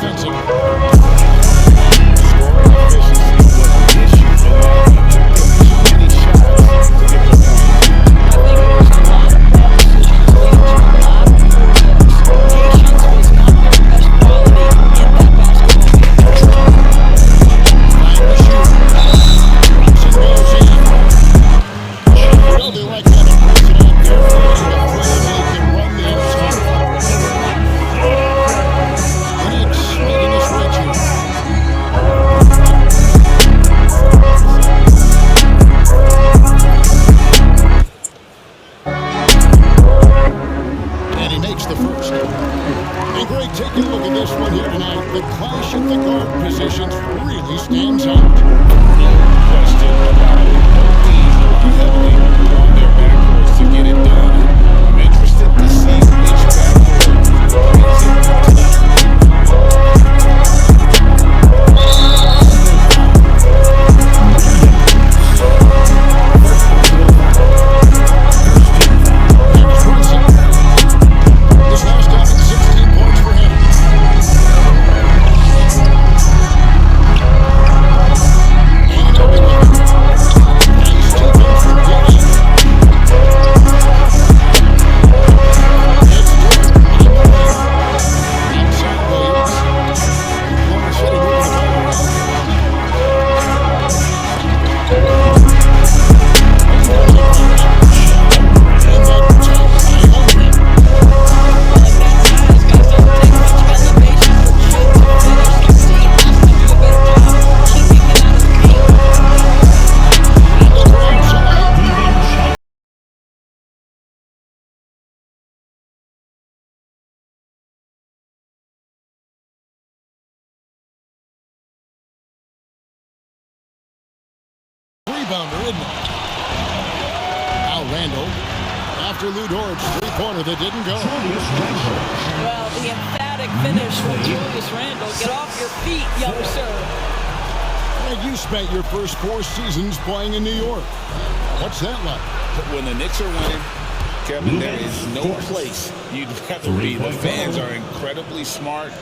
defensively. Rebounder, isn't it? Now Randall, after Lou Dort's three-pointer that didn't go. Well, the emphatic finish from Julius Randle. Get off your feet, young sir. Greg, you spent your first 4 seasons playing in New York. What's that like? When the Knicks are winning, Kevin, there is no place you'd rather be. The fans are incredibly smart,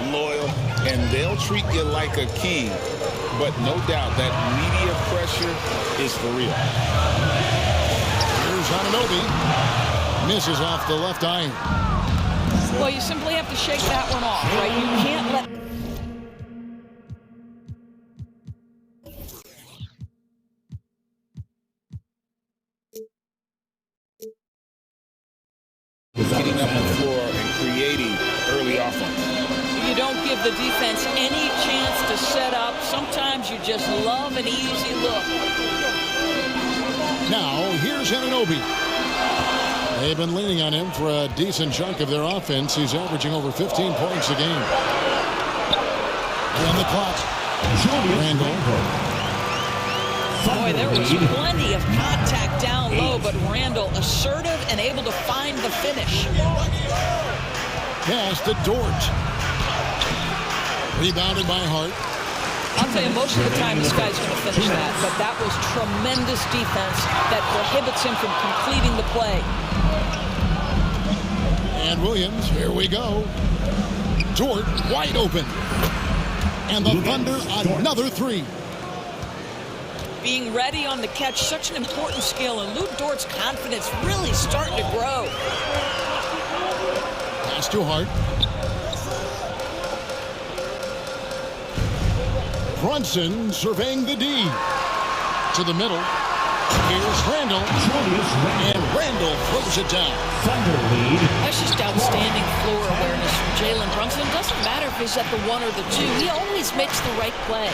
loyal, and they'll treat you like a king. But no doubt that media pressure is for real. Here's Anunoby. Misses off the left iron. Well, you simply have to shake that one off, right? You can't let... Getting up the floor and creating early offense. You don't give the defense any chance to set up. Sometimes you just love an easy look. Now, here's Anunoby. They've been leaning on him for a decent chunk of their offense. He's averaging over 15 points a game. On the clock, Randall. Boy, there was plenty of contact down low, but Randall assertive and able to find the finish. Pass to Dort. Rebounded by Hart. I'll tell you, most of the time this guy's going to finish that, but that was tremendous defense that prohibits him from completing the play. And Williams, here we go. Dort wide open. And the Thunder another three. Being ready on the catch, such an important skill, and Lou Dort's confidence really starting to grow. Pass to Hart. Brunson surveying the D. To the middle. Here's Randall. And Randall throws it down. Thunder lead. That's just outstanding floor awareness from Jalen Brunson. Doesn't matter if he's at the 1 or the 2. He always makes the right play.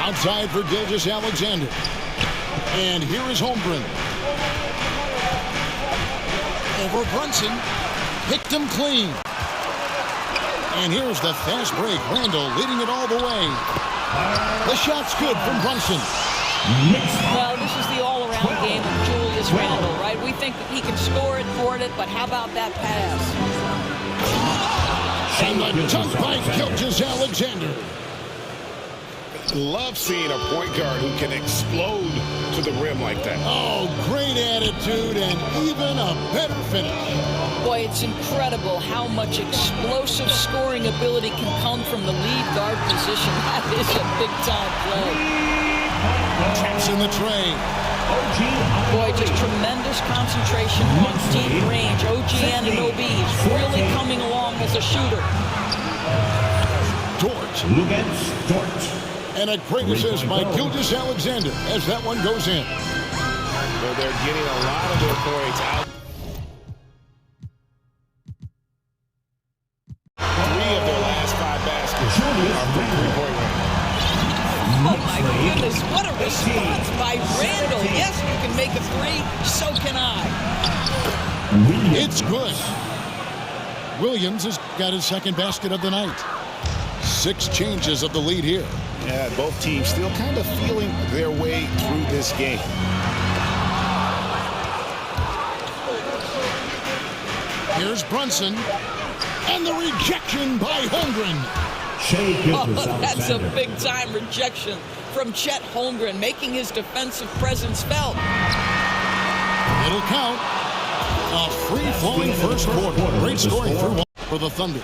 Outside for Gilgeous-Alexander. And here is Holmgren. Over Brunson. Picked him clean. And here's the fast break. Randall leading it all the way. The shot's good from Brunson. Well, this is the all-around game of Julius Randle, right? We think that he can score it, board it, but how about that pass? And the dunk by Gilgeous-Alexander. Love seeing a point guard who can explode to the rim like that. Oh, great attitude and even a better finish. Boy, it's incredible how much explosive scoring ability can come from the lead guard position. That is a big-time play. Taps in the tray. Boy, just tremendous concentration on deep range. OG Anunoby is really coming along as a shooter. Dort. And a great assist by Gilgeous-Alexander as that one goes in. Well, they're getting a lot of their points out. 3 of their last 5 baskets are from three-point range. Oh, my goodness. What a response by Randall. Yes, you can make a 3. So can I. It's good. Williams has got his second basket of the night. 6 changes of the lead here. Yeah, both teams still kind of feeling their way through this game. Here's Brunson. And the rejection by Holmgren. Oh, that's a big-time rejection from Chet Holmgren, making his defensive presence felt. It'll count. A free-flowing first quarter. Great scoring through for the Thunder.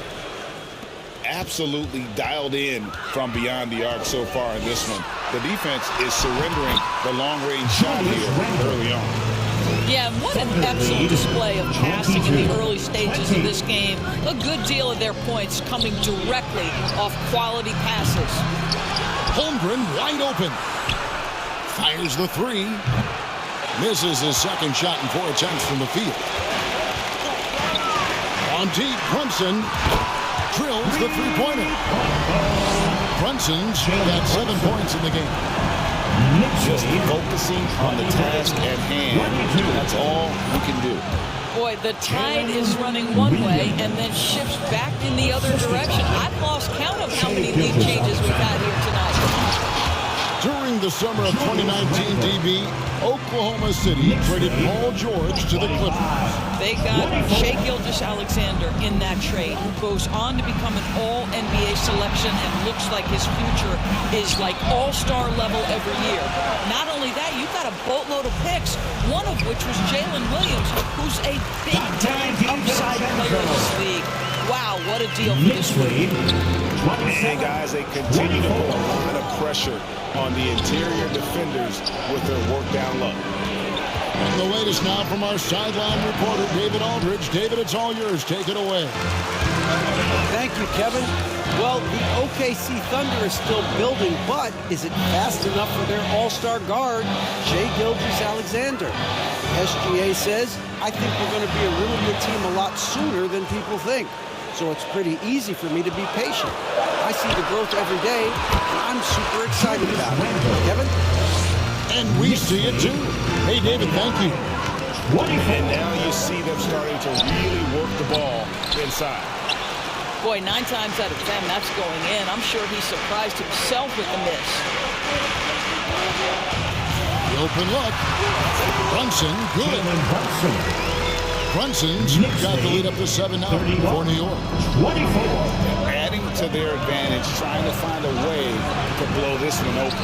Absolutely dialed in from beyond the arc so far in this one. The defense is surrendering the long-range shot here early on. Yeah, and what an excellent display of passing in the early stages of this game. A good deal of their points coming directly off quality passes. Holmgren wide open. Fires the 3. Misses his second shot in 4 attempts from the field. On deep, Brunson drills the 3-pointer. Brunson's got 7 points in the game. Just focusing on the task at hand. That's all you can do. Boy, the tide is running one way and then shifts back in the other direction. I've lost count of how many lead changes we've had here tonight. During the summer of 2019, DB, Oklahoma City traded Paul George to the Clippers. They got Shai Gilgeous-Alexander in that trade, who goes on to become an all-NBA selection and looks like his future is like all-star level every year. Not only that, you've got a boatload of picks, one of which was Jalen Williams, who's a big-time upside player in this league. Wow, what a deal for this league. And guys, they continue to put a lot of pressure on the interior defenders with their work down low. And the latest now from our sideline reporter, David Aldridge. David, it's all yours. Take it away. Thank you, Kevin. Well, the OKC Thunder is still building, but is it fast enough for their all-star guard, Shai Gilgeous-Alexander? SGA says, I think we're going to be a really good team a lot sooner than people think. So it's pretty easy for me to be patient. I see the growth every day, and I'm super excited about it. Kevin? And we see it too. Hey, David, thank you. And now you see them starting to really work the ball inside. Boy, 9 times out of 10, that's going in. I'm sure he surprised himself with the miss. The open look. Brunson, good. Brunson's got the lead up to 7 now for New York. Adding to their advantage, trying to find a way to blow this one open.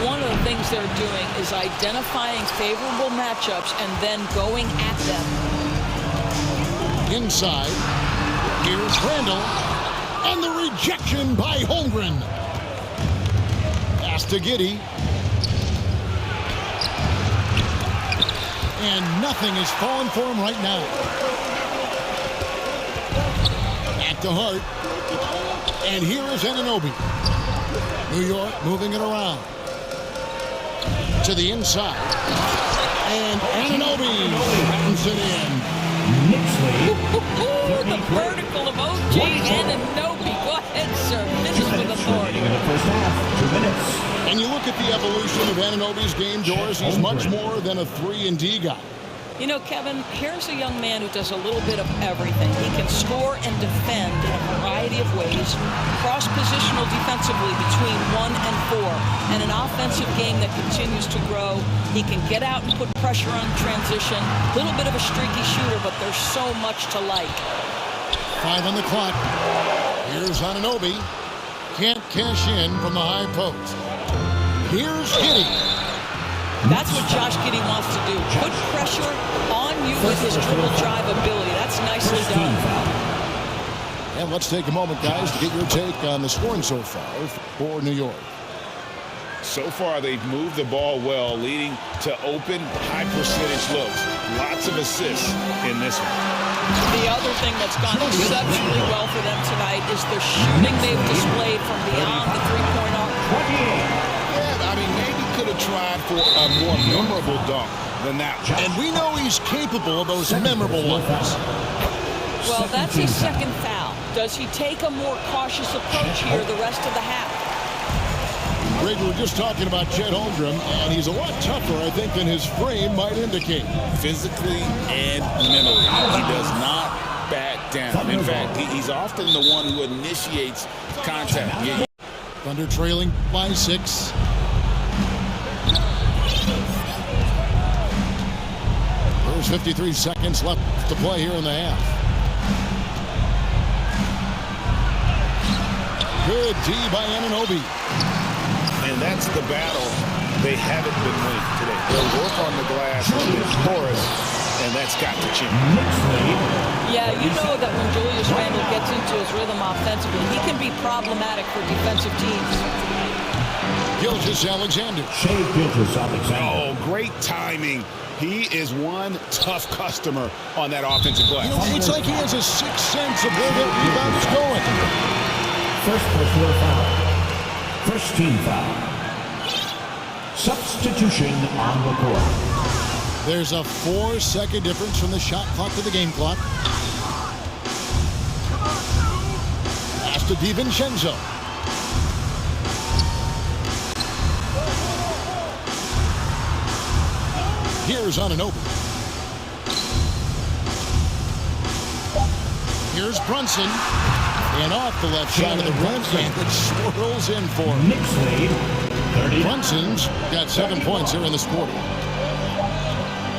One of the things they're doing is identifying favorable matchups and then going at them. Inside, here's Randall, and the rejection by Holmgren. Pass to Giddey. And nothing is falling for him right now. Back to Hart. And here is Anunoby. New York moving it around. To the inside. And Anunoby runs it in. The vertical of OG Anunoby. Go ahead, sir. Finish with authority. And you look at the evolution of Anunoby's game, Doris, he's much more than a 3-and-D guy. You know, Kevin, here's a young man who does a little bit of everything. He can score and defend in a variety of ways, cross-positional defensively between 1 and 4, and an offensive game that continues to grow. He can get out and put pressure on transition, a little bit of a streaky shooter, but there's so much to like. 5 on the clock. Here's Anunoby. Can't cash in from the high post. Here's Giddey. That's what Josh Giddey wants to do. Put pressure on you with his dribble drive ability. That's nicely done. And let's take a moment, guys, to get your take on the scoring so far for New York. So far, they've moved the ball well, leading to open, high-percentage looks. Lots of assists in this one. The other thing that's gone exceptionally well for them tonight is the shooting they've displayed from beyond the three-point arc. Yeah, I mean, maybe could have tried for a more memorable dunk than that one. And we know he's capable of those memorable ones. Well, that's his second foul. Does he take a more cautious approach here the rest of the half? Greg, we were just talking about Chet Holmgren, and he's a lot tougher, I think, than his frame might indicate. Physically and mentally, he does not back down. In fact, he's often the one who initiates contact. Thunder trailing by 6. There's 53 seconds left to play here in the half. Good D by Anunoby. And that's the battle they haven't been winning today. They'll work on the glass on this chorus, and that's got to change. Yeah, you know that when Julius Randle gets into his rhythm offensively, he can be problematic for defensive teams. Gilgeous-Alexander. Oh, great timing. He is one tough customer on that offensive glass. You know, it's like he has a sixth sense of where that rebound is going. First personal foul. First team foul. Substitution on the court. There's a 4-second difference from the shot clock to the game clock. Pass to DiVincenzo. Here's Anunoby. Here's Brunson. And off the left side of the rim, and it swirls in for him. Brunson's got 7 points here in this quarter.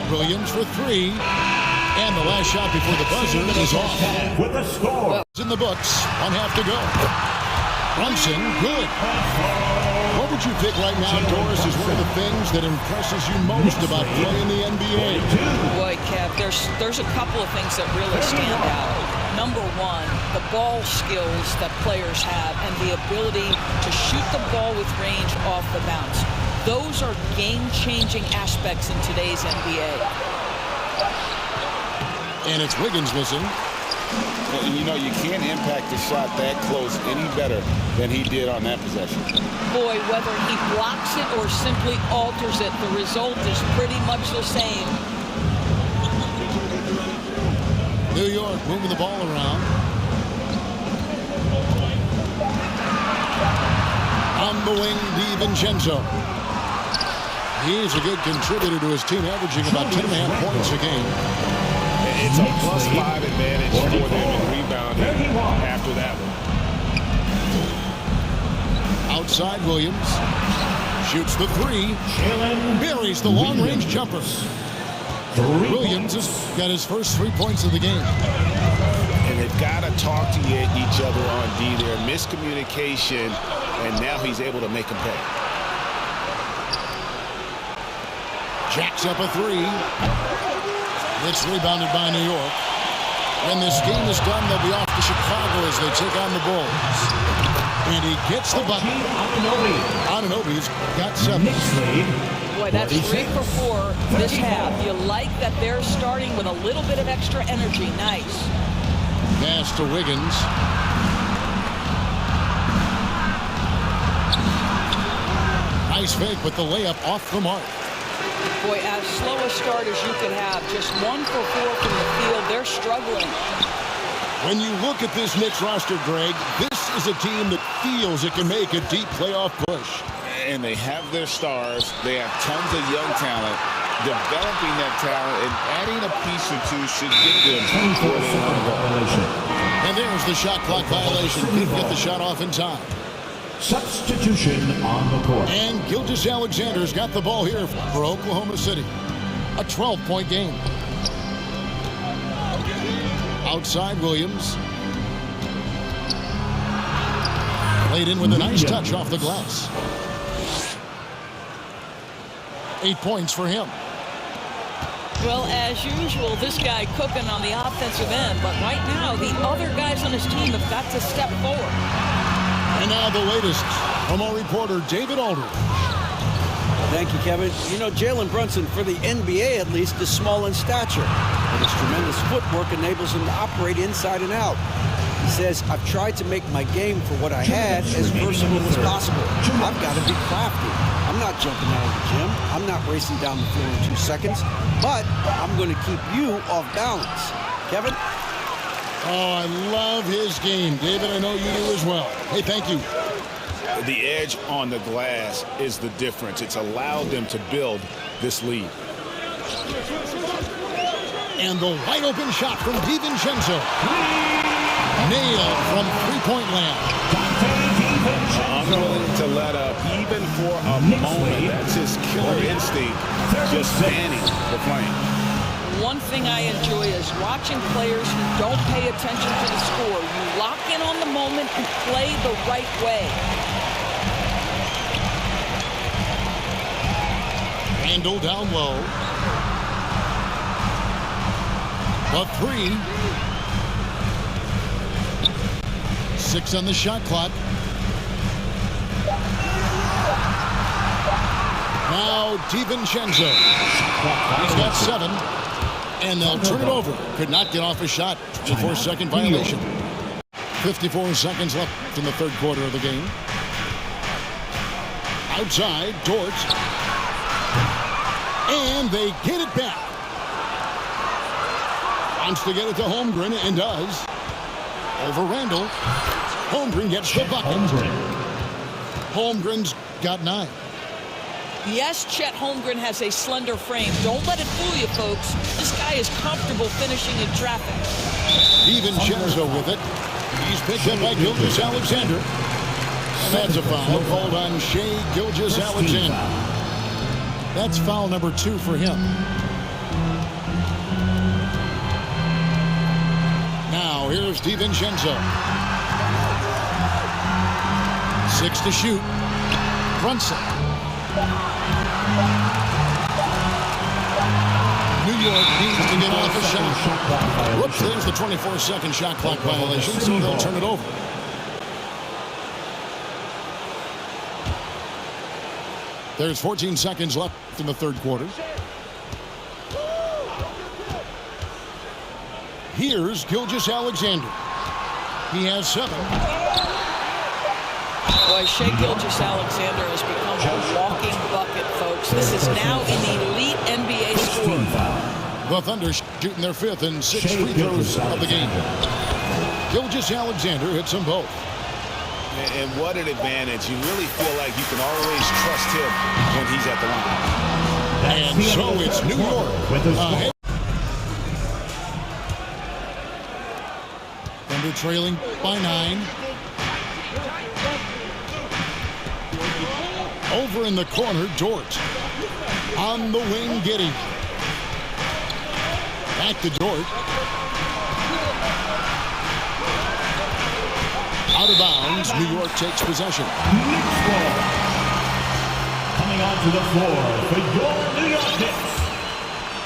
Williams for 3. And the last shot before the buzzer is off. With the score. In the books, 1 half to go. Brunson, good. What would you pick right now, Doris, is one of the things that impresses you most about playing the NBA? Boy, Kev, there's a couple of things that really stand out. Number one, the ball skills that players have and the ability to shoot the ball with range off the bounce. Those are game-changing aspects in today's NBA. And it's Wiggins missing. You know, you can't impact the shot that close any better than he did on that possession. Boy, whether he blocks it or simply alters it, the result is pretty much the same. New York moving the ball around. On the wing, DiVincenzo. He's a good contributor to his team, averaging about 10.5 points a game. It's a +5 advantage for them in rebounding after that one. Outside Williams. Shoots the 3. Buries the long-range jumper. Williams has got his first 3 points of the game. And they've got to talk to each other on D there. Miscommunication, and now he's able to make a pay. Jacks up a 3. It's rebounded by New York. When this game is done, they'll be off to Chicago as they take on the Bulls. And he gets the bucket. Anunoby's got 7. Boy, that's 3 for 4 this half. You like that they're starting with a little bit of extra energy. Nice. Pass to Wiggins. Nice fake, but the layup off the mark. Boy, as slow a start as you could have, just 1 for 4 from the field. They're struggling. When you look at this Knicks roster, Greg, this is a team that feels it can make a deep playoff push. And they have their stars. They have tons of young talent. Developing that talent and adding a piece or two should get them where they want to go. And there's the shot clock violation. Couldn't get the shot off in time. Substitution on the court. And Gilgeous-Alexander's got the ball here for Oklahoma City. A 12-point game. Outside Williams. Laid in with a nice touch off the glass. 8 points for him. Well, as usual, this guy cooking on the offensive end, but right now the other guys on his team have got to step forward. And now the latest from our reporter, David Aldridge. Thank you, Kevin. You know, Jalen Brunson, for the NBA at least, is small in stature, but his tremendous footwork enables him to operate inside and out. He says, I've tried to make my game for what I had as versatile as possible. I've got to be crafty. I'm not jumping out of the gym. I'm not racing down the floor in 2 seconds, but I'm going to keep you off balance. Kevin? Oh, I love his game. David, I know you do as well. Hey, thank you. The edge on the glass is the difference. It's allowed them to build this lead. And the wide open shot from DiVincenzo. Nailed from three-point land. Unwilling to let up even for a moment. That's his killer instinct, just standing the plane. One thing I enjoy is watching players who don't pay attention to the score. You lock in on the moment and play the right way. Randall down low. The three. 6 on the shot clock. Now DiVincenzo. He's got 7. And they'll turn it over. Could not get off a shot. 24-second violation. 54 seconds left in the third quarter of the game. Outside, Dort. And they get it back. Wants to get it to Holmgren and does. Over Randall. Holmgren gets the bucket. Holmgren's got 9. Yes, Chet Holmgren has a slender frame. Don't let it fool you, folks. This guy is comfortable finishing in traffic. DiVincenzo with it. He's picked up by Gilgeous-Alexander. And that's a foul called on Shai Gilgeous-Alexander. That's foul number 2 for him. Now here's DiVincenzo. 6 to shoot. Brunson. New York needs to get off a shot. Whoops, there's the 24-second shot clock violation, so they'll turn it over. There's 14 seconds left in the third quarter. Here's Gilgeous-Alexander. He has 7. Boy, Shai Gilgeous-Alexander has become a walking bucket, folks. This is now an elite NBA scorer. The Thunder shooting their 5th and 6th free throws of the game. Gilgeous-Alexander hits them both. And what an advantage. You really feel like you can always trust him when he's at the line. And so it's New York ahead. Thunder trailing by 9. Over in the corner, Dort. On the wing, Giddey. Back to Dort. Out of bounds, New York takes possession. Coming onto the floor for your New York Knicks,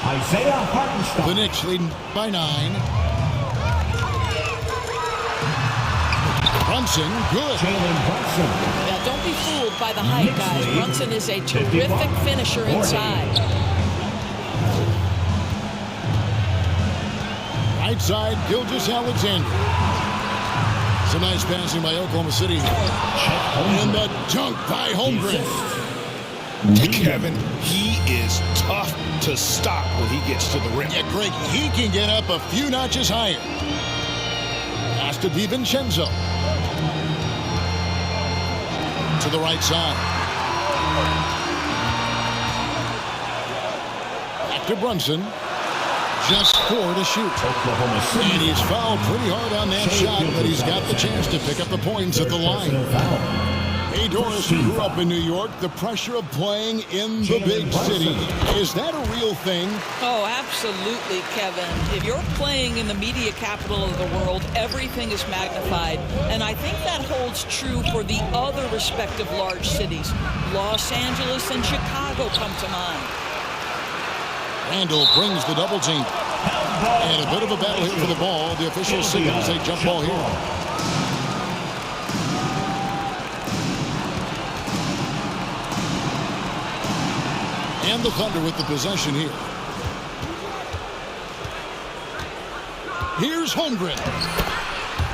Isaiah Hartenstein. The Knicks leading by 9. Brunson, good. Jalen Brunson. Now, don't be fooled by the height, guys. Brunson is a terrific finisher inside. Right side, Gilgeous-Alexander. Some nice passing by Oklahoma City. And the dunk by Holmgren. Kevin, he is tough to stop when he gets to the rim. Yeah, Greg, he can get up a few notches higher. Pass to DiVincenzo. To the right side. Back to Brunson. Just 4 to shoot. Oklahoma City. And he's fouled pretty hard on that shot, but he's got the chance to pick up the points at the line. Hey, Doris, you grew up in New York. The pressure of playing in the big city, is that a real thing? Oh, absolutely, Kevin. If you're playing in the media capital of the world, everything is magnified. And I think that holds true for the other respective large cities. Los Angeles and Chicago come to mind. Randall brings the double team. And a bit of a battle here for the ball. The official signals a jump ball here. And the Thunder with the possession here. Here's Holmgren.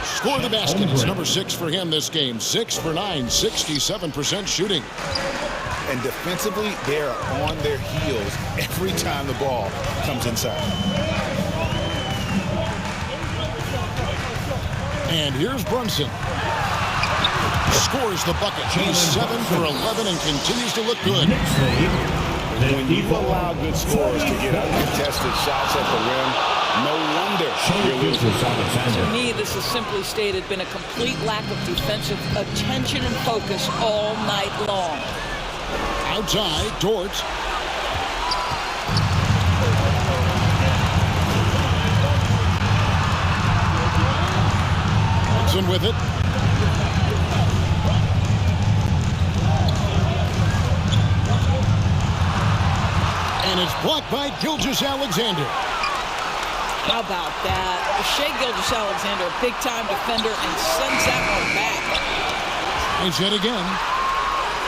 Score the basket. It's number 6 for him this game. 6 for 9, 67% shooting. And defensively, they are on their heels every time the ball comes inside. And here's Brunson. Scores the bucket. He's 7 for 11 and continues to look good. When you allow good scorers to get uncontested shots at the rim, no wonder you're losing. To me, this has simply stated been a complete lack of defensive attention and focus all night long. Outside, Dort. Brunson with it. And it's blocked by Gilgeous-Alexander. How about that? Shai Gilgeous-Alexander, a big-time defender, and sends that one back. He's hit again.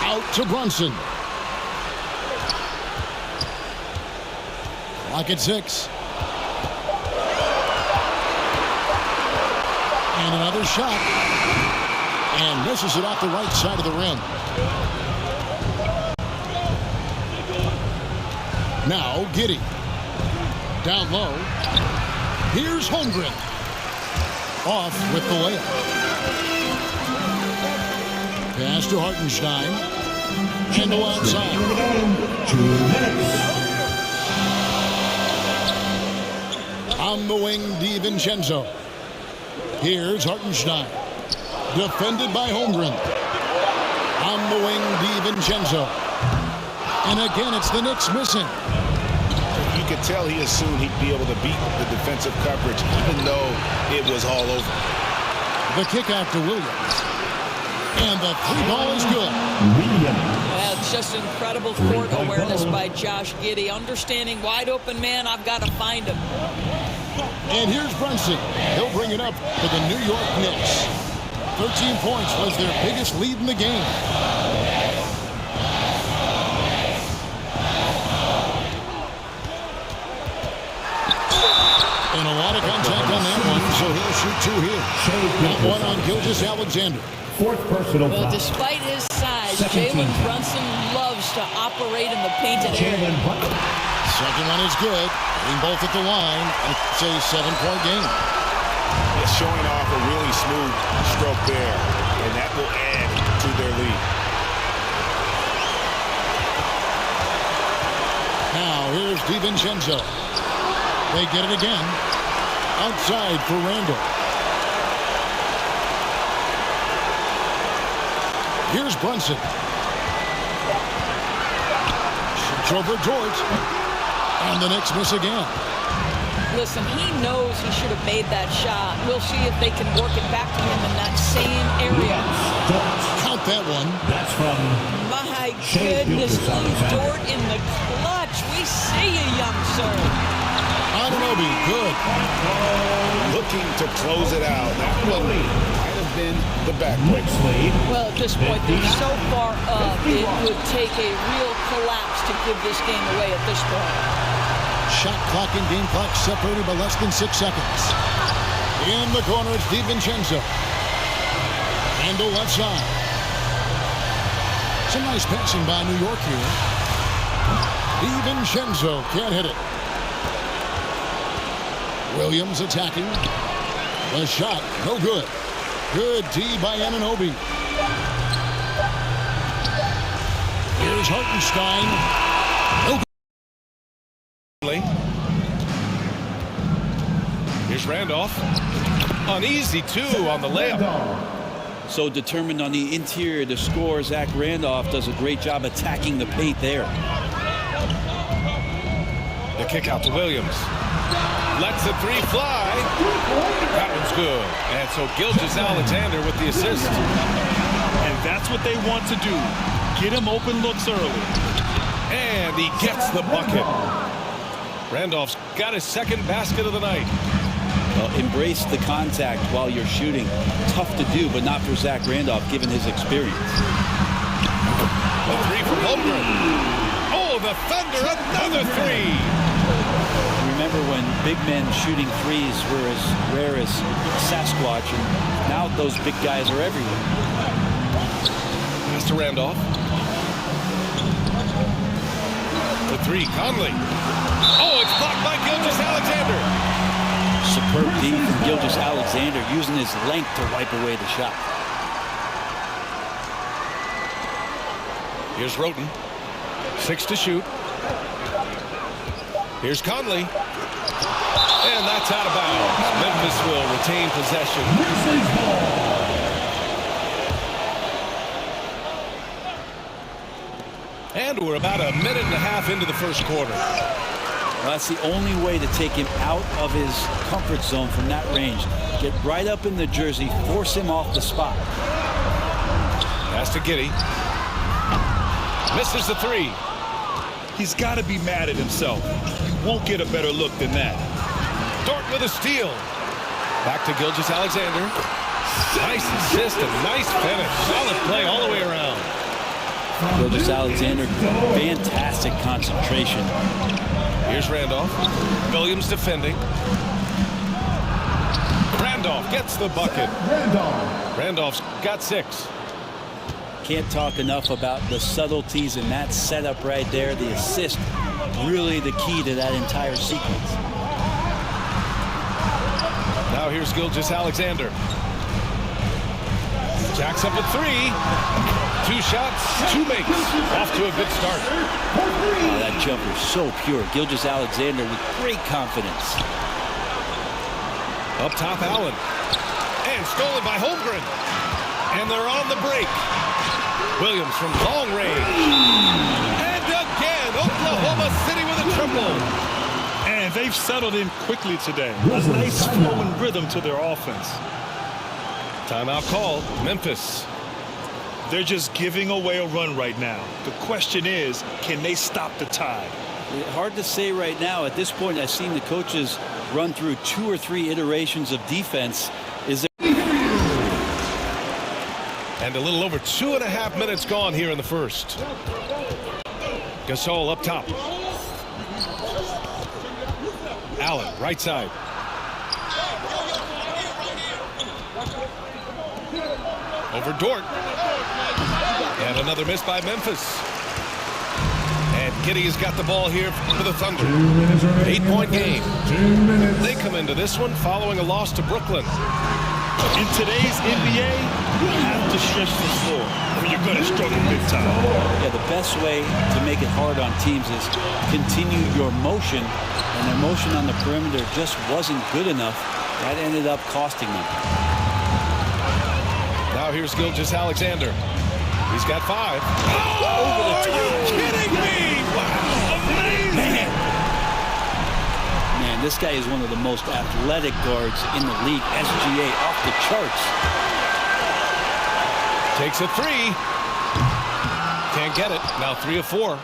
Out to Brunson. Clock at 6. And another shot. And misses it off the right side of the rim. Now, Giddey. Down low. Here's Holmgren. Off with the layup. Pass to Hartenstein. And go outside. 2 minutes. On the wing, DiVincenzo. Here's Hartenstein. Defended by Holmgren. On the wing, DiVincenzo. And again, it's the Knicks missing. You could tell he assumed he'd be able to beat the defensive coverage, even though it was all over. The kick out to Williams. And the 3-ball is good. Well, it's just incredible court awareness by Josh Giddey. Understanding wide open man, I've got to find him. And here's Brunson. He'll bring it up for the New York Knicks. 13 points was their biggest lead in the game. And a lot of contact on that one, so he'll shoot 2 here. That one on Gilgeous-Alexander. 4th personal Well, foul. despite his size, Jalen Brunson loves to operate in the painted area. Second one is good. Hitting both at the line. It's a 7-point game. It's showing off a really smooth stroke there, and that will add to their lead. Now, here's DiVincenzo. They get it again. Outside for Randall. Here's Brunson. Shoots over Dort. And the Knicks miss again. Listen, he knows he should have made that shot. We'll see if they can work it back to him in that same area. Count that one. That's from My goodness, Dort in the clutch. We see you, young sir. Anunoby, good. Looking to close it out. That one might have been the backbreak. Well, at this point, they're so far up, it would take a real collapse to give this game away at this point. Shot clock and game clock separated by less than 6 seconds. In the corner, it's DiVincenzo. And the left side. Some nice passing by New York here. DiVincenzo can't hit it. Williams attacking. The shot, no good. Good D by Anunoby. Here's Hartenstein. No good. Here's Randolph. An easy 2 on the layup. so determined on the interior to score. Zach Randolph does a great job attacking the paint there. The kick out to Williams. Lets the three fly. That one's good. And so Gilgeous-Alexander with the assist. And that's what they want to do. Get him open looks early. And he gets the bucket. Randolph's got his second basket of the night. Well, embrace the contact while you're shooting. Tough to do, but not for Zach Randolph, given his experience. The three from Holmgren. Oh, the Thunder, another three. Remember when big men shooting threes were as rare as Sasquatch, and now those big guys are everywhere. Pass to Randolph. The three, Conley. Oh, it's blocked by Gilgeous-Alexander. Superb D from Gilgeous-Alexander, using his length to wipe away the shot. Here's Roten. 6 to shoot. Here's Conley. And that's out of bounds. Memphis will retain possession. And we're about a minute and a half into the first quarter. Well, that's the only way to take him out of his comfort zone from that range. Get right up in the jersey, force him off the spot. Pass to Giddey. Misses the three. He's got to be mad at himself. You won't get a better look than that. Dort with a steal. Back to Gilgeous-Alexander. Nice assist and nice finish. Solid play all the way around. Gilgeous-Alexander, fantastic concentration. Here's Randolph. Williams defending. Randolph gets the bucket. Randolph's got 6. Can't talk enough about the subtleties in that setup right there. The assist, really the key to that entire sequence. Now here's Gilgeous-Alexander. Jacks up a 3. 2 shots, 2 makes. Off to a good start. Oh, that jumper so pure. Gilgeous-Alexander with great confidence. Up top, Allen. And stolen by Holmgren. And they're on the break. Williams from long range. And again, Oklahoma City with a triple. And they've settled in quickly today. A nice flowing rhythm to their offense. Timeout called. Memphis. They're just giving away a run right now. The question is, can they stop the tide? Hard to say right now. At this point, I've seen the coaches run through 2 or 3 iterations of defense. And a little over 2.5 minutes gone here in the first. Gasol up top. Allen, right side. Over Dort. And another miss by Memphis. And Giddey has got the ball here for the Thunder. 8-point game. They come into this one following a loss to Brooklyn. In today's NBA, you have to stretch the floor or you're going to struggle big time. Yeah, the best way to make it hard on teams is continue your motion. And their motion on the perimeter just wasn't good enough. That ended up costing them. Now here's Gilgeous-Alexander. He's got 5. Oh, Over the top. Are you kidding me? Wow, amazing. Man, this guy is one of the most athletic guards in the league. SGA off the charts. Takes a 3. Can't get it. Now 3 of 4.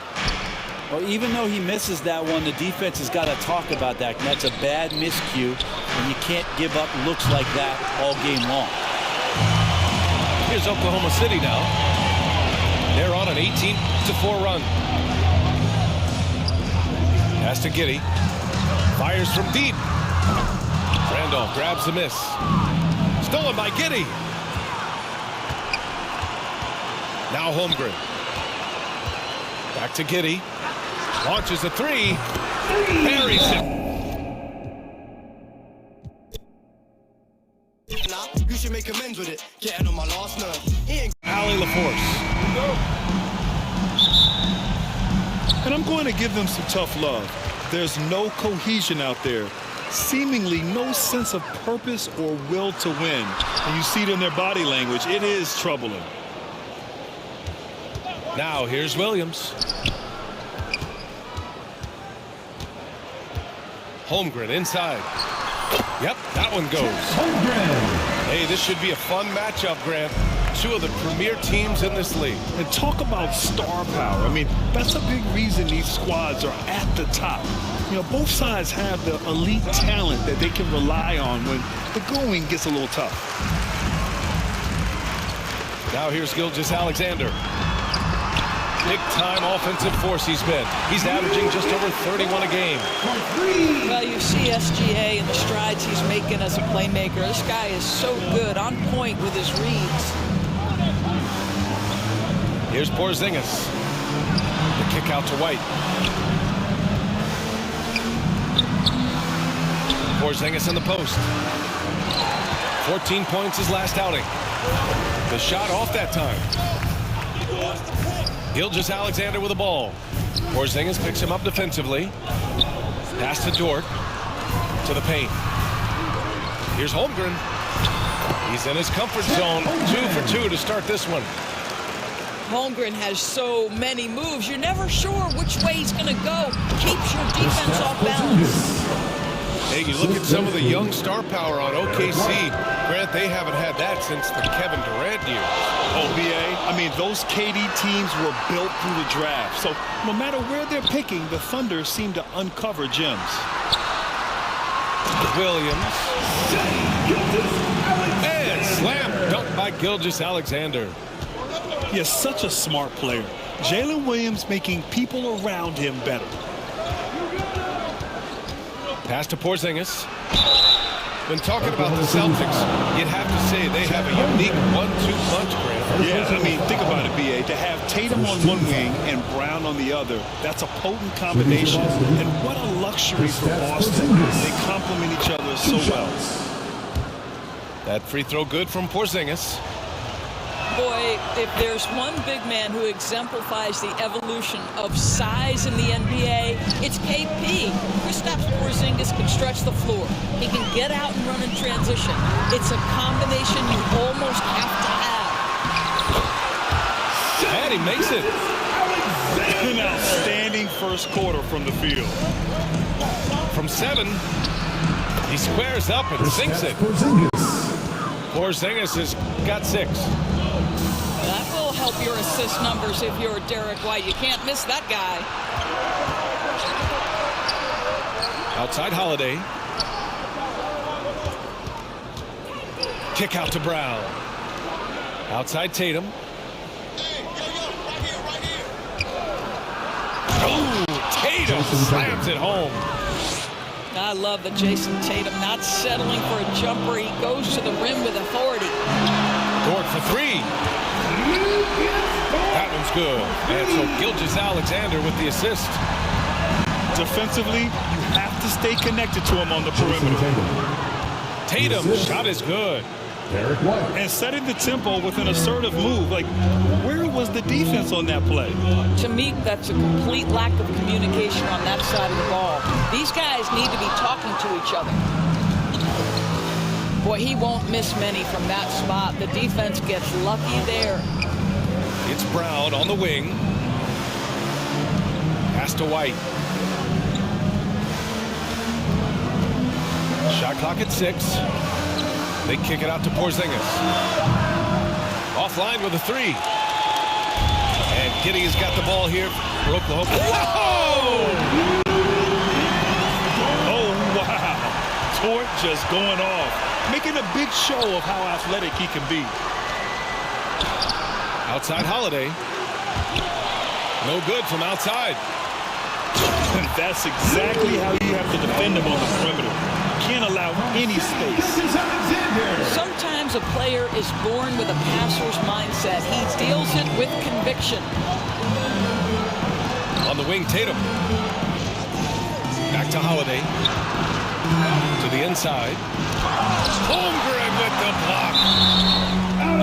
Well, even though he misses that one, the defense has got to talk about that. And that's a bad miscue, and you can't give up looks like that all game long. Here's Oklahoma City now. They're on an 18-4 run. Pass to Giddey. Fires from deep. Randolph grabs the miss. Stolen by Giddey. Now Holmgren. Back to Giddey. Launches a 3. Buries it. You should make amends with it. Getting on my last nerve. Allie LaForce. And I'm going to give them some tough love. There's no cohesion out there. seemingly no sense of purpose or will to win. And you see it in their body language. It is troubling. Now here's Williams. Holmgren inside. Yep, that one goes. Hey, this should be a fun matchup, Grant. Two of the premier teams in this league. And talk about star power. I mean, that's a big reason these squads are at the top. You know, both sides have the elite talent that they can rely on when the going gets a little tough. Now here's Gilgeous-Alexander. Big-time offensive force he's been. He's averaging just over 31 a game. Well, you see SGA and the strides he's making as a playmaker. This guy is so good, on point with his reads. Here's Porzingis. The kick out to White. Porzingis in the post. 14 points his last outing. The shot off that time. Gilgeous-Alexander with the ball. Porzingis picks him up defensively. Pass to Dort. To the paint. Here's Holmgren. He's in his comfort zone. 2 for 2 to start this one. Holmgren has so many moves. You're never sure which way he's going to go. Keeps your defense off balance. Hey, you look at some of the young star power on OKC. Grant, they haven't had that since the Kevin Durant years. Oh, BA, I mean, those KD teams were built through the draft. So no matter where they're picking, the Thunder seem to uncover gems. Williams. And slam dunked by Gilgeous-Alexander. He is such a smart player. Jalen Williams making people around him better. Pass to Porzingis. When talking about the Celtics, you'd have to say they have a unique 1-2 punch, Grant. Yeah, I mean, think about it, BA. To have Tatum on one wing and Brown on the other, that's a potent combination. And what a luxury for Boston. They complement each other so well. That free throw good from Porzingis. Boy, if there's one big man who exemplifies the evolution of size in the NBA, it's KP. Kristaps Porzingis can stretch the floor. He can get out and run in transition. It's a combination you almost have to have. And he makes it. An outstanding first quarter from the field. From 7, he squares up and sinks it. Porzingis has got 6. That will help your assist numbers if you're Derek White. You can't miss that guy. Outside Holiday. Kick out to Brown. Outside Tatum. Oh, Tatum slams it home. I love the Jason Tatum not settling for a jumper. He goes to the rim with authority. Dort for 3. That one's good. And so Gilgeous-Alexander with the assist. Defensively, you have to stay connected to him on the perimeter. Tatum's shot is good. And setting the tempo with an assertive move. Like, where was the defense on that play? To me, that's a complete lack of communication on that side of the ball. These guys need to be talking to each other. Boy, he won't miss many from that spot. The defense gets lucky there. It's Brown on the wing. Pass to White. Shot clock at 6. They kick it out to Porzingis. Offline with a 3. And Giddey has got the ball here for Oklahoma. Whoa! Oh, wow. Dort just going off. Making a big show of how athletic he can be. Outside Holiday. No good from outside. And that's exactly how you have to defend him on the perimeter. Can't allow any space. Sometimes a player is born with a passer's mindset. He deals it with conviction. On the wing, Tatum. Back to Holiday. To the inside. Holmgren with the block.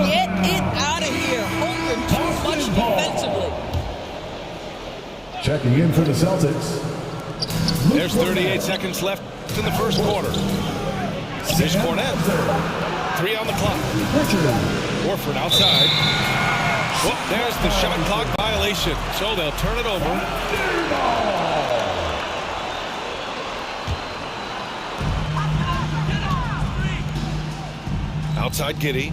Get it out of here. Holmgren too much defensively. Checking in for the Celtics. There's 38 seconds left in the first quarter. Here's Cornette. 3 on the clock. Horford outside. Whoop, there's the shot clock violation. So they'll turn it over. Outside Giddey.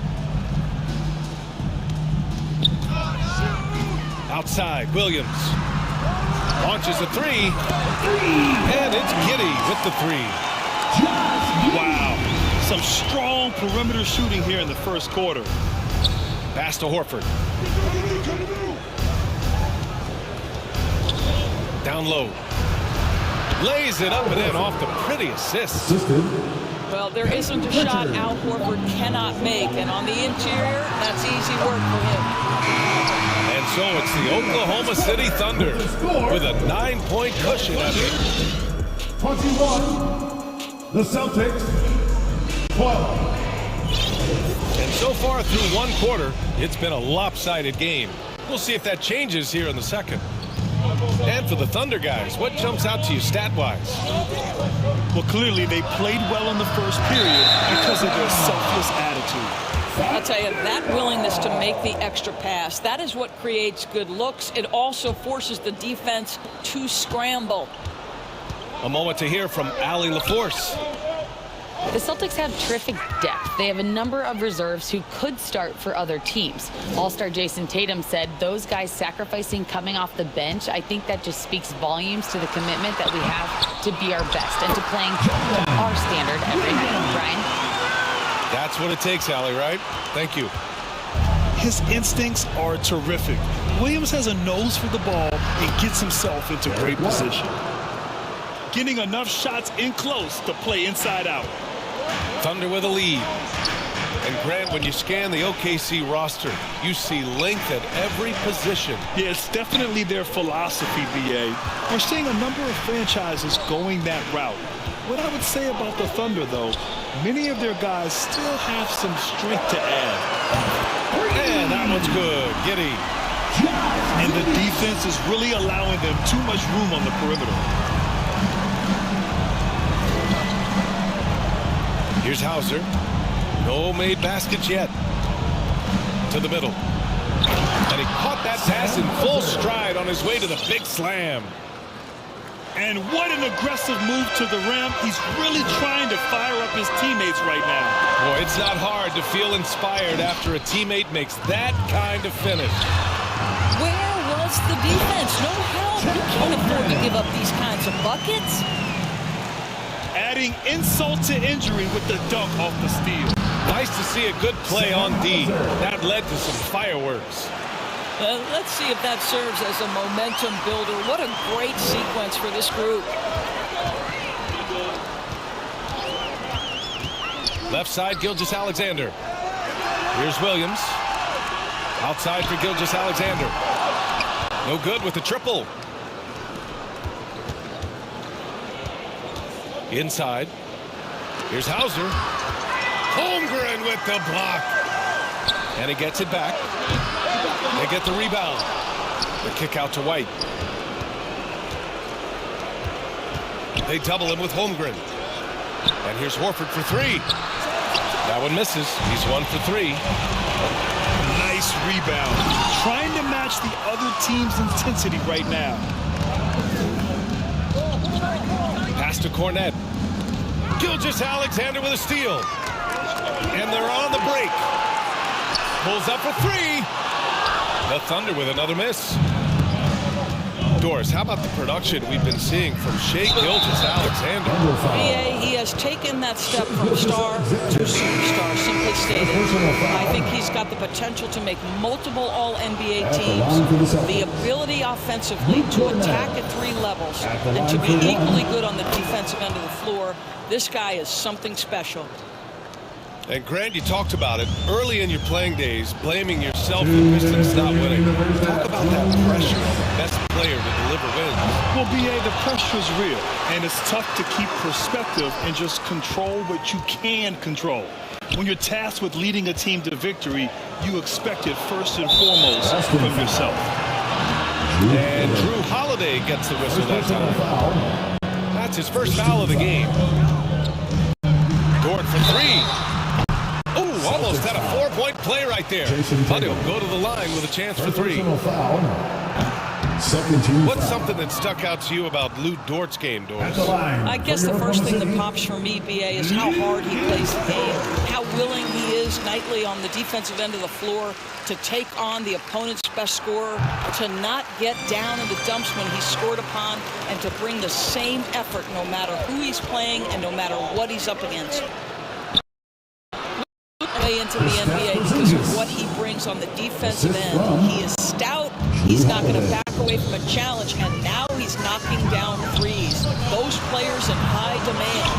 Outside Williams. Launches a 3. And it's Giddey with the 3. Wow. Some strong perimeter shooting here in the first quarter. Pass to Horford. Down low. Lays it up and in off the pretty assist. Well, there isn't a shot Al Horford cannot make, and on the interior, that's easy work for him. And so it's the Oklahoma City Thunder with a 9-point cushion at it. 21, the Celtics, 12. And so far through one quarter, it's been a lopsided game. We'll see if that changes here in the second. And for the Thunder guys, what jumps out to you stat-wise? Well, clearly they played well in the first period because of their selfless attitude. I'll tell you, that willingness to make the extra pass, that is what creates good looks. It also forces the defense to scramble. A moment to hear from Allie LaForce. The Celtics have terrific depth. They have a number of reserves who could start for other teams. All-star Jason Tatum said those guys sacrificing coming off the bench, I think that just speaks volumes to the commitment that we have to be our best and to playing our standard every night. Brian? That's what it takes, Allie, right? Thank you. His instincts are terrific. Williams has a nose for the ball and gets himself into great position. Getting enough shots in close to play inside out. Thunder with a lead. And Grant, when you scan the OKC roster, you see length at every position. Yeah, it's definitely their philosophy, BA. We're seeing a number of franchises going that route. What I would say about the Thunder, though, many of their guys still have some strength to add. And that one's good. Giddey. And the defense is really allowing them too much room on the perimeter. Here's Hauser. No made baskets yet. To the middle. And he caught that pass in full stride on his way to the big slam. And what an aggressive move to the rim. He's really trying to fire up his teammates right now. Boy, it's not hard to feel inspired after a teammate makes that kind of finish. Where was the defense? No help. You can't afford to give up these kinds of buckets. Adding insult to injury with the dunk off the steal. Nice to see a good play on D. That led to some fireworks. Let's see if that serves as a momentum builder. What a great sequence for this group. Left side, Gilgeous-Alexander. Here's Williams. Outside for Gilgeous-Alexander. No good with the triple. Inside. Here's Hauser. Holmgren with the block. And he gets it back. They get the rebound. The kick out to White. They double him with Holmgren. And here's Horford for 3. That one misses. He's 1 for 3. Nice rebound. Trying to match the other team's intensity right now. Pass to Cornette. Gilgeous-Alexander with a steal. And they're on the break. Pulls up for 3. The Thunder with another miss. Doris, how about the production we've been seeing from Shai Gilgeous-Alexander? BA, he has taken that step from star to superstar, simply stated. I think he's got the potential to make multiple All-NBA teams, the ability offensively to attack at 3 levels, and to be equally good on the defensive end of the floor. This guy is something special. And Grant, you talked about it early in your playing days, blaming yourself for the Pistons not winning. Talk about that pressure on the best player to deliver wins. Well, BA, the pressure is real, and it's tough to keep perspective and just control what you can control. When you're tasked with leading a team to victory, you expect it first and foremost from yourself. And Drew Holiday gets the whistle that time. That's That's his first foul of the game. Dort for three. Oh, almost had a 4-point play right there. But he'll go to the line with a chance for three. What's something that stuck out to you about Lou Dort's game, Doris? I guess the first thing that pops for me, BA, is how hard he plays the game, how willing he is nightly on the defensive end of the floor to take on the opponent's best scorer, to not get down in the dumps when he's scored upon, and to bring the same effort no matter who he's playing and no matter what he's up against. Way into the NBA because of what he brings on the defensive end. He is stout. He's not going to back away from a challenge, and now he's knocking down threes. Those players in high demand.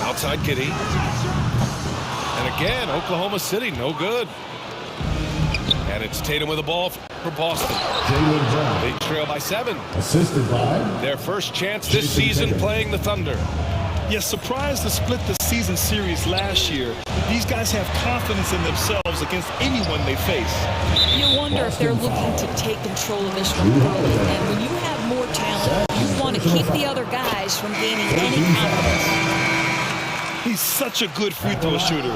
Outside Giddey. And again, Oklahoma City, no good. And it's Tatum with the ball for Boston. They trail by 7. Assisted by their first chance this season playing the Thunder. Yes, surprised to split the season series last year. These guys have confidence in themselves against anyone they face. You wonder if they're looking to take control of this one early. And when you have more talent, you want to keep the other guys from gaining any confidence. He's such a good free throw shooter.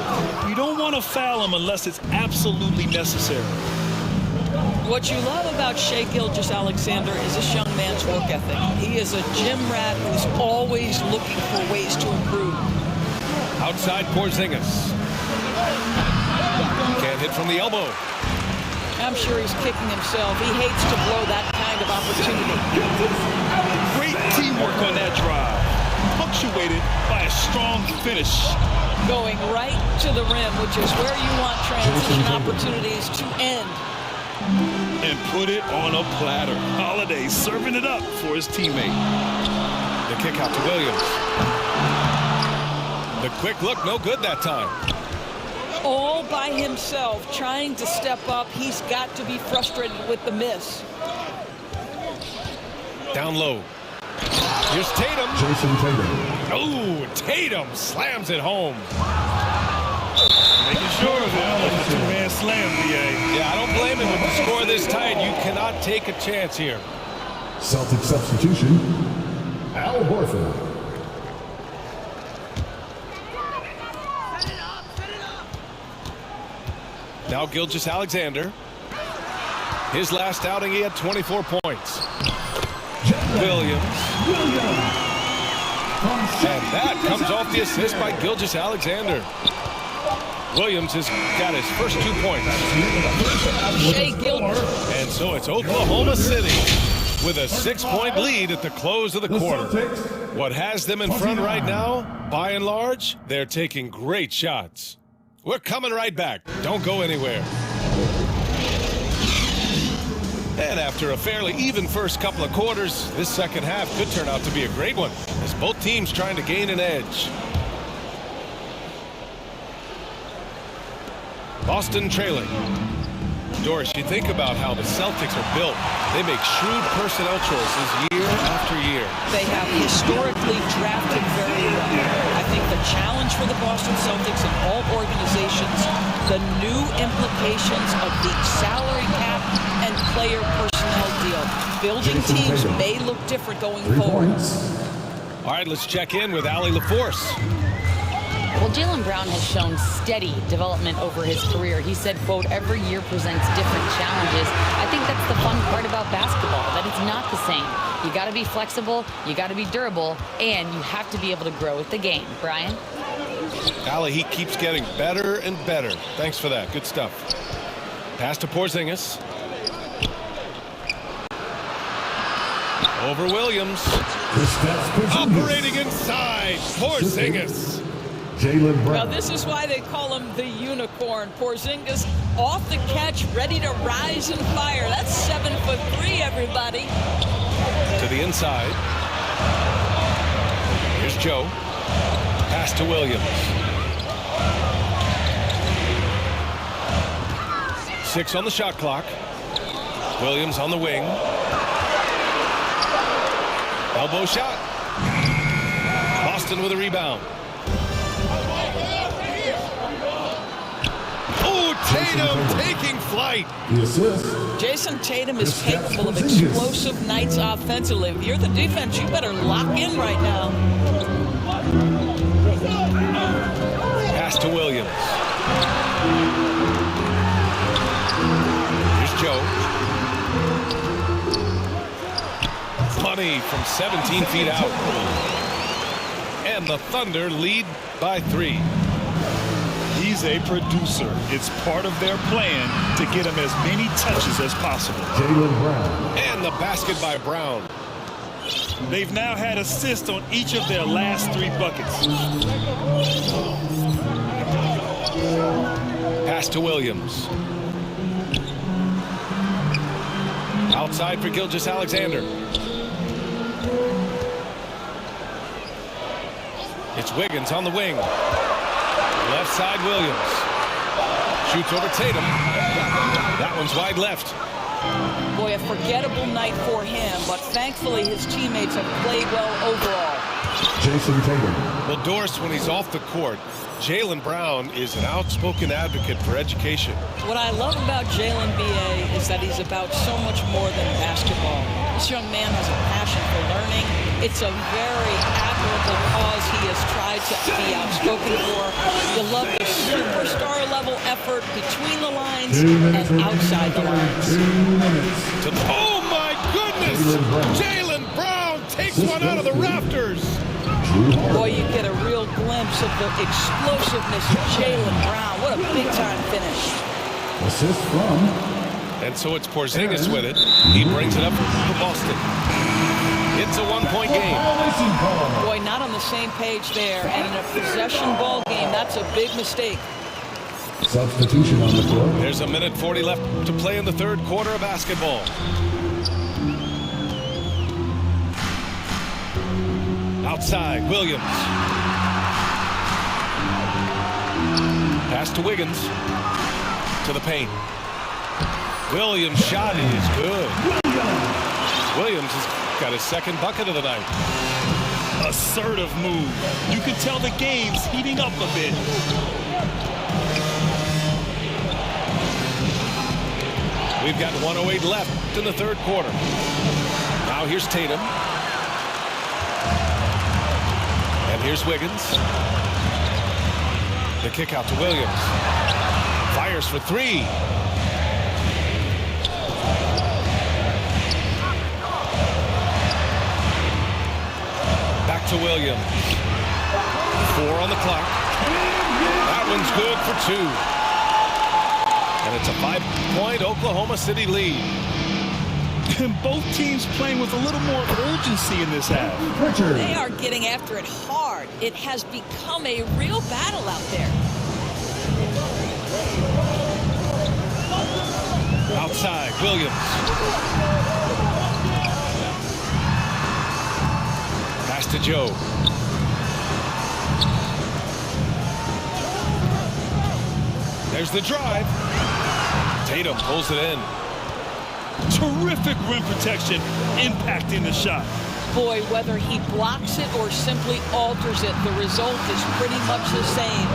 You don't want to foul him unless it's absolutely necessary. What you love about Shai Gilgeous-Alexander is this young man's work ethic. He is a gym rat who's always looking for ways to improve. Outside Porzingis. Can't hit from the elbow. I'm sure he's kicking himself. He hates to blow that kind of opportunity. Great teamwork on that drive. Punctuated by a strong finish. Going right to the rim, which is where you want transition opportunities to end. And put it on a platter. Holiday serving it up for his teammate. The kick out to Williams. The quick look, no good that time. All by himself, trying to step up. He's got to be frustrated with the miss. Down low. Here's Tatum. Jason Tatum. Oh, Tatum slams it home. Making sure of it. Like a two-man slam, BA. Yeah, I don't blame him with the score this tight. You cannot take a chance here. Celtic substitution, Al Horford. Now Gilgeous-Alexander. His last outing, he had 24 points. Williams. And that comes off the assist by Gilgeous-Alexander. Williams has got his first 2 points. And so it's Oklahoma City with a 6-point lead at the close of the quarter. What has them in front right now, by and large, they're taking great shots. We're coming right back. Don't go anywhere. And after a fairly even first couple of quarters, this second half could turn out to be a great one, as both teams trying to gain an edge. Boston trailing. Doris, you think about how the Celtics are built. They make shrewd personnel choices year after year. They have historically drafted very well. I think the challenge for the Boston Celtics and all organizations, the new implications of the salary cap and player personnel deal. Building teams may look different going forward. All right, let's check in with Allie LaForce. Well, Jaylen Brown has shown steady development over his career. He said, quote, every year presents different challenges. I think that's the fun part about basketball, that it's not the same. You got to be flexible, you got to be durable, and you have to be able to grow with the game. Brian? Allie, he keeps getting better and better. Thanks for that. Good stuff. Pass to Porzingis. Over Williams. Operating inside. Porzingis. Jaylen Brown. Now, this is why they call him the unicorn. Porzingis off the catch, ready to rise and fire. That's 7'3", everybody. To the inside. Here's Joe. Pass to Williams. 6 on the shot clock. Williams on the wing. Elbow shot. Boston with a rebound. Oh, Tatum taking flight. The assist. Jason Tatum is capable of explosive nights offensively. If you're the defense, you better lock in right now. Pass to Williams. Here's Joe. Money from 17 feet out. And the Thunder lead by 3. He's a producer. It's part of their plan to get him as many touches as possible. Jaylen Brown. And the basket by Brown. They've now had assists on each of their last 3 buckets. Pass to Williams. Outside for Gilgeous-Alexander. It's Wiggins on the wing. Left side, Williams. Shoots over Tatum. That one's wide left. Boy, a forgettable night for him, but thankfully his teammates have played well overall. Jason Tatum. Well, Doris, when he's off the court, Jaylen Brown is an outspoken advocate for education. What I love about Jaylen, B.A., is that he's about so much more than basketball. This young man has a passion for learning. It's a very admirable cause he has tried to be outspoken for. You love the superstar-level effort between the lines and outside the lines. Oh, my goodness! Jaylen Brown takes one out of the rafters. Boy, you get a real glimpse of the explosiveness of Jaylen Brown. What a big-time finish. Assist from. And so it's Porzingis with it. He brings it up for Boston. It's a one-point game. Boy, not on the same page there. And in a possession ball game, that's a big mistake. Substitution on the floor. There's a minute 40 left to play in the third quarter of basketball. Outside, Williams. Pass to Wiggins. To the paint. Williams' shot is good. Williams has got his second bucket of the night. Assertive move. You can tell the game's heating up a bit. We've got 1:08 left in the third quarter. Now here's Tatum. And here's Wiggins. The kick out to Williams. Fires for 3. Back to Williams. 4 on the clock. That one's good for 2. And it's a 5-point Oklahoma City lead. And both teams playing with a little more urgency in this half. They are getting after it hard. It has become a real battle out there. Outside, Williams. Pass to Joe. There's the drive. Tatum pulls it in. Terrific rim protection, impacting the shot. Boy, whether he blocks it or simply alters it, the result is pretty much the same.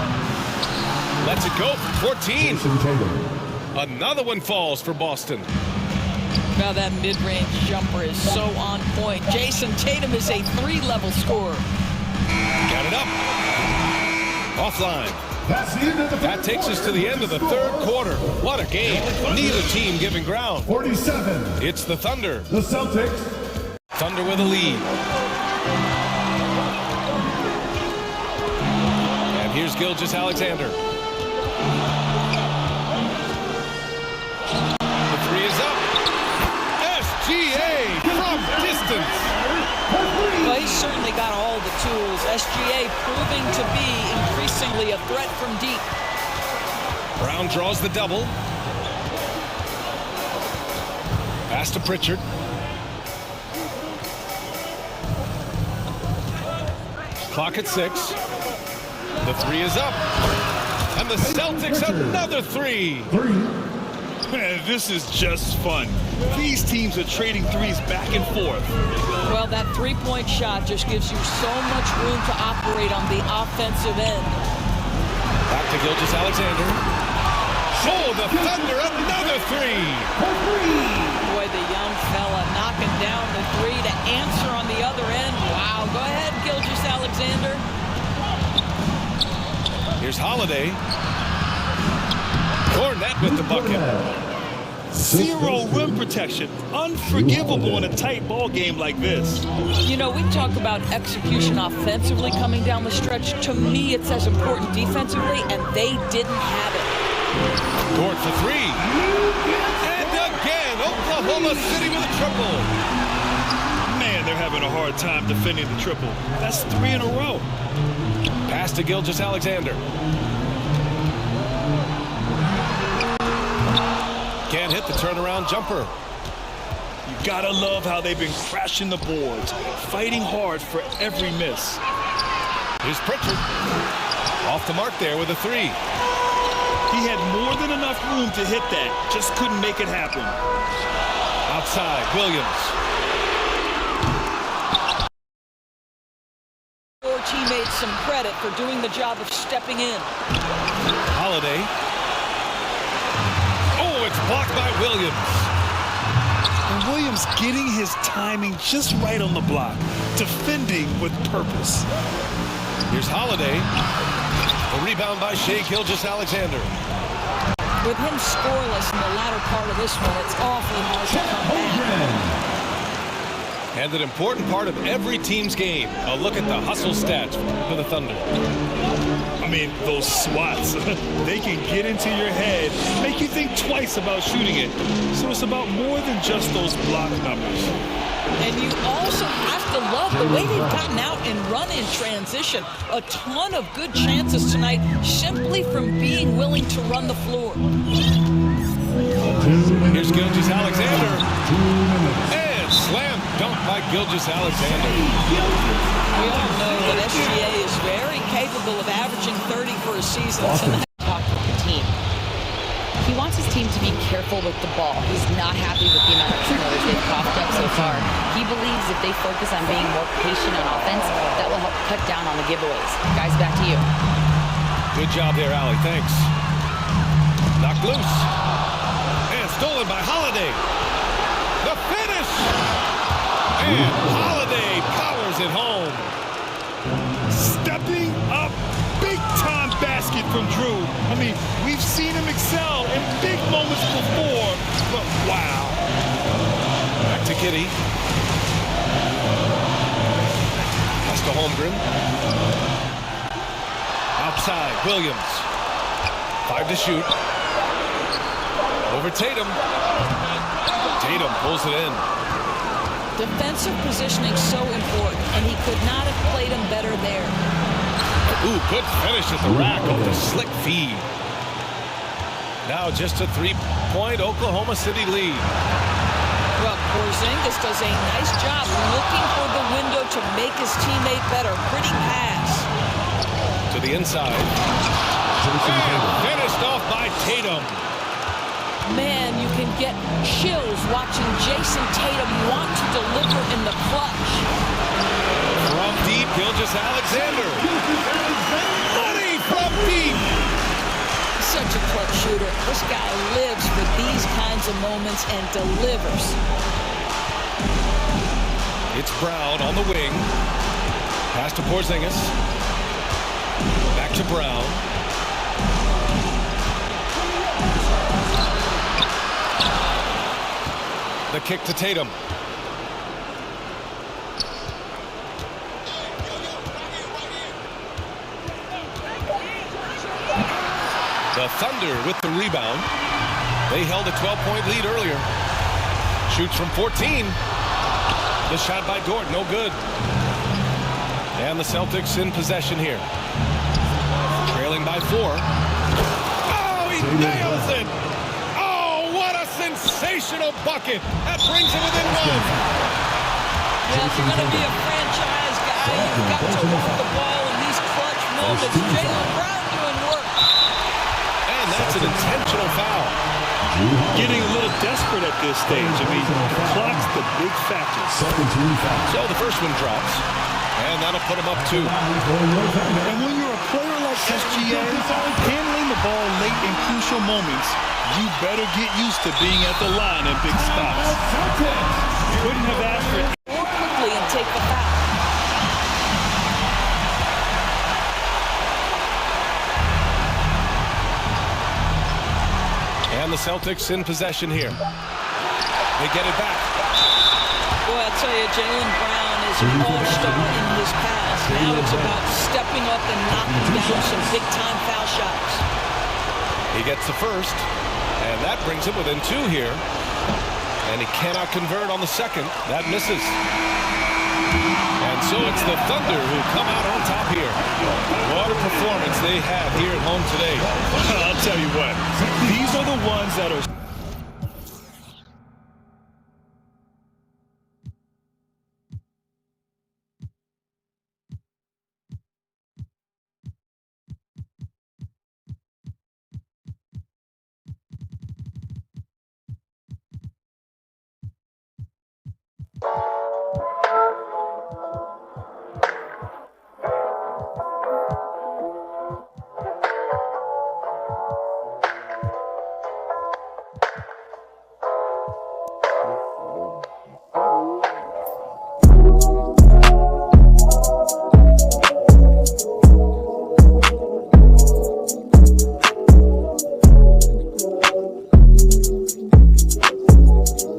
Lets it go for 14. Another one falls for Boston. Now that mid-range jumper is so on point. Jason Tatum is a 3-level scorer. Got it up. Offline. That takes us to the end of the third quarter. What a game. Neither team giving ground. 47. It's the Thunder. The Celtics. Thunder with a lead. And here's Gilgeous-Alexander. The 3 is up. SGA from distance. Well, he's certainly got all the tools. SGA proving to be increasingly a threat from deep. Brown draws the double. Pass to Pritchard. Clock at 6. The 3 is up. And the Celtics another 3. Man, this is just fun. These teams are trading threes back and forth. Well, that three-point shot just gives you so much room to operate on the offensive end. Back to Gilgeous-Alexander. Oh, the Thunder another three. Boy, the young fella knocking down the three to answer on the other end. Wow, go ahead, Gilgeous-Alexander. Here's Holiday. Cornette with the bucket. Zero rim protection. Unforgivable in a tight ball game like this. You know, we talk about execution offensively coming down the stretch. To me, it's as important defensively, and they didn't have it. Dort for three. And again, Oklahoma City with a triple. Man, they're having a hard time defending the triple. That's 3 in a row. Pass to Gilgeous-Alexander. Can't hit the turnaround jumper. You gotta love how they've been crashing the boards, fighting hard for every miss. Here's Pritchard. Off the mark there with a three. He had more than enough room to hit that, just couldn't make it happen. Outside, Williams. Your teammates some credit for doing the job of stepping in. Holiday. Oh, it's blocked by Williams. And Williams getting his timing just right on the block, defending with purpose. Here's Holiday. A rebound by Shai Gilgeous-Alexander. With him scoreless in the latter part of this one, it's awfully hard to come back. And an important part of every team's game. A look at the hustle stats for the Thunder. I mean, those swats, they can get into your head, make you think twice about shooting it. So it's about more than just those block numbers. And you also have to love the way they've gotten out and run in transition. A ton of good chances tonight simply from being willing to run the floor. Here's Gilgeous-Alexander. And slam dunk by Gilgeous-Alexander. We all know that SGA is very capable of averaging 30 for a season. Talk with the team. He wants his team to be careful with the ball. He's not happy with the amount of turnovers they've coughed up so far. He believes if they focus on being more patient on offense, that will help cut down on the giveaways. Guys, back to you. Good job there, Allie. Thanks. Knocked loose. And stolen by Holiday. The finish! And Holiday powers it home. Stepping up, big-time basket from Drew. I mean, we've seen him excel in big moments before, but wow. Back to Kitty. Pass to Holmgren. Outside, Williams. 5 to shoot. Over Tatum. Tatum pulls it in. Defensive positioning so important, and he could not have played him better there. Ooh, good finish at the rack over the slick feed. Now just a 3-point Oklahoma City lead. Well, Porzingis does a nice job looking for the window to make his teammate better. Pretty pass. To the inside. And finished off by Tatum. Man, you can get chills watching Jason Tatum want to deliver in the clutch. From deep, Gilgeous-Alexander. Money from deep. Such a clutch shooter. This guy lives for these kinds of moments and delivers. It's Brown on the wing. Pass to Porzingis. Back to Brown. The kick to Tatum. The Thunder with the rebound. They held a 12-point lead earlier. Shoots from 14. The shot by Dort, no good. And the Celtics in possession here. Trailing by 4. Oh, he nails it! Sensational bucket. That brings him within 1. Well, if you're going to be a franchise guy, you've got to move the ball in these clutch moments. Jaylen Brown doing work. And that's an intentional foul. Getting a little desperate at this stage. I mean, the clock's the big factor. So the first one drops. And that'll put him up 2. And when you're a player like like SGA, handling the ball late in crucial moments, you better get used to being at the line in big spots. Couldn't have asked for it. More quickly and take the foul. And the Celtics in possession here. They get it back. Boy, I tell you, Jaylen Brown is an all-star in his past. Now it's about stepping up and knocking down some big-time foul shots. He gets the first, and that brings him within 2 here. And he cannot convert on the second. That misses. And so it's the Thunder who come out on top here. What a performance they had here at home today. I'll tell you what, these are the ones that are